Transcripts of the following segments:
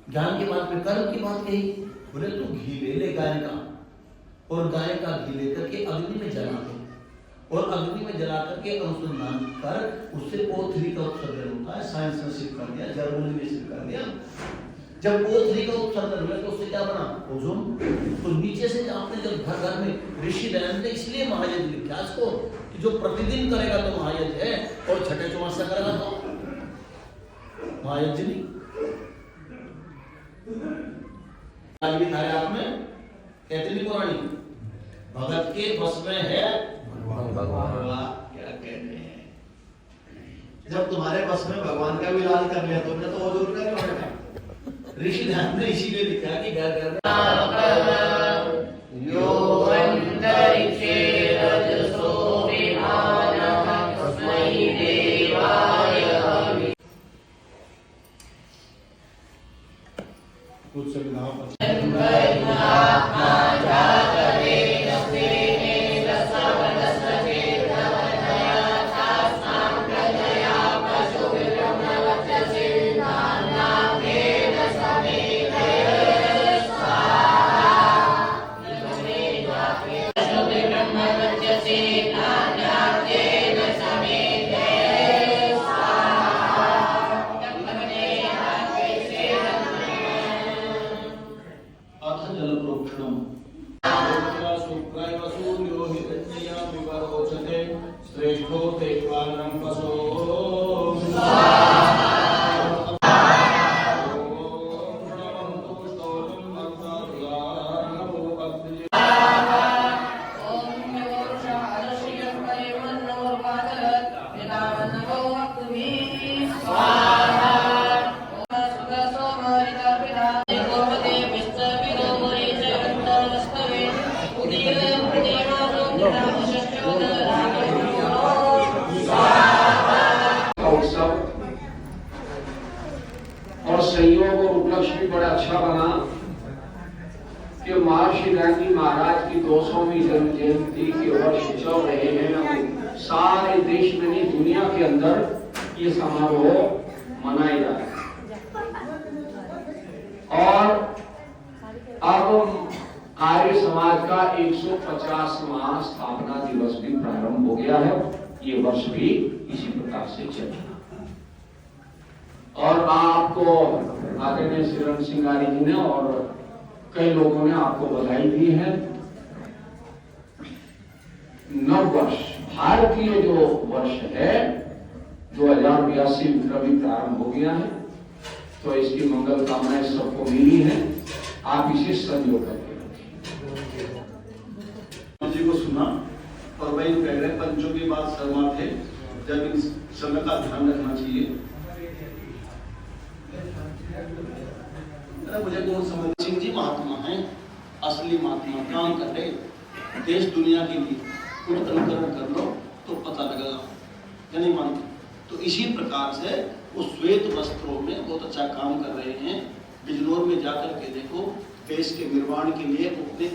ज्ञान के बाद में कर्म की बात कही। बोले तू घी ले ले गाय का, और गाय का घी लेकर के अग्नि में जला दे, और अग्नि में जला करके अनुसंधान कर, उससे O3 का उत्सर्जन होता है। साइंस ने सिद्ध कर दिया, जर्मनी ने सिद्ध कर दिया। जब O3 का उत्सर्जन हुआ तो उससे क्या बना? ओजोन। तो नीचे से आपने जब घर घर में ऋषि दयानंद ने इसलिए महायज्ञ लिखा इसको, कि जो प्रतिदिन करेगा तो महायज्ञ है, और छठे चौमासा करेगा तो महायज्ञ नहीं। आज भी थारे आप में कहते नहीं पुरानी, भगत के बस में है भगवान। क्या कहते हैं, जब तुम्हारे बस में भगवान का भी इलाज कर लिया तुमने तो और का नहीं होगा। ऋषि ध्यान ने इसीलिए लिखा कि घर घर कुछ और संयोग और उपलक्ष्य भी बड़ा अच्छा बना कि महर्षि गांधी महाराज की 200वीं जन्म जयंती के वर्ष चल रहे हैं। सारे देश में नहीं, दुनिया के अंदर ये समारोह मनाया जा रहा है। और अब आर्य समाज का 150वां स्थापना दिवस भी प्रारंभ हो गया है। ये वर्ष भी इसी प्रकार से चलेगा। और आपको आदरणीय श्री रण सिंगारी जी ने और कई लोगों ने आपको बधाई दी है। नव वर्ष, भारतीय जो वर्ष है 2082 भी प्रारंभ हो गया है, तो इसकी मंगल कामनाएं सबको मिली है। आप इसे संजो करके जी को सुना और वही कह रहे पंचों की बात शर्मा थे, जब इस समय का ध्यान रखना चाहिए। मुझे कौन समझ, सिंह जी महात्मा है, असली महात्मा, काम कर रहे देश दुनिया के लिए, कुछ अनुकरण कर लो तो पता लगेगा, या नहीं मानते? तो इसी प्रकार से वो श्वेत वस्त्रों में बहुत अच्छा काम कर रहे हैं। बिजनौर में जाकर के देखो, देश के निर्माण के लिए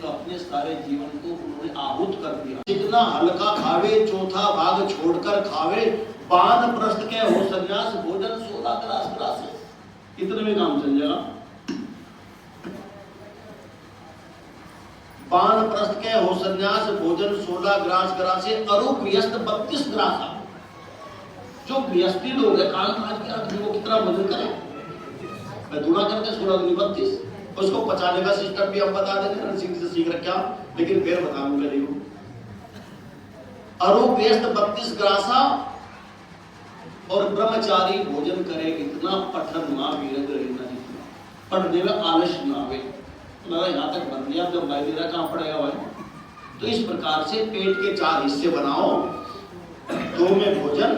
अपने सारे जीवन को उन्होंने आहूत कर दिया। जितना हल्का खावे, चौथा भाग छोड़कर खावे, पान प्रस्थ के हो संन्यास, भोजन 16 ग्रास ग्रास, इतने में काम चल जाएगा। पान प्रस्थ के हो संन्यास, भोजन 16 ग्रास ग्रासे, अरु गृहस्थ 32 ग्रासा। जो गृहस्थी लोग है कांतराज के अर्थ में वो कितना वजन करे, मैं दूना करके 16 दूनी 32, उसको पचाने का सिस्टम भी हम बता देंगे, रणसिंह से सीख रखा, लेकिन फिर बताऊंगा देखो। अरु गृहस्थ 32 ग्रासा और ब्रह्मचारी भोजन करे कितना, पठन ना वीरद रहना, जितना पढ़ने में आलस्य ना आवे। तो यहाँ तक बन दिया, जब भाई मेरा कहाँ पड़ेगा भाई। तो इस प्रकार से पेट के 4 हिस्से बनाओ, 2 में भोजन,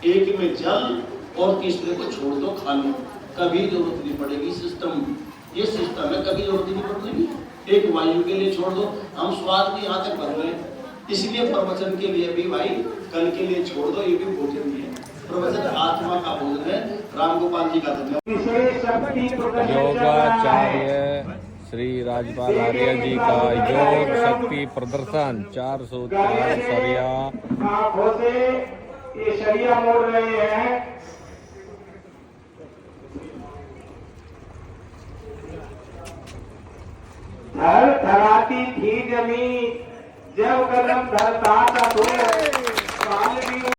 1 में जल, और तीसरे को छोड़ दो खाली, कभी जरूरत नहीं पड़ेगी। सिस्टम ये सिस्टम है, कभी जरूरत नहीं पड़ेगी। एक वायु के लिए छोड़ दो, हम स्वाद भी यहाँ तक भर रहे हैं, इसलिए प्रवचन के लिए भी भाई कल के लिए छोड़ दो, ये भी भोजन ही है। प्रवचन आत्मा का भोजन है। राम गोपाल जी का धन्यवाद। योगाचार्य श्री राजपाल आर्य जी का योग शक्ति प्रदर्शन 404 सरिया ये शरिया मोड़ रहे हैं। जाती थी जमी जब कदम धरता था तू काल भी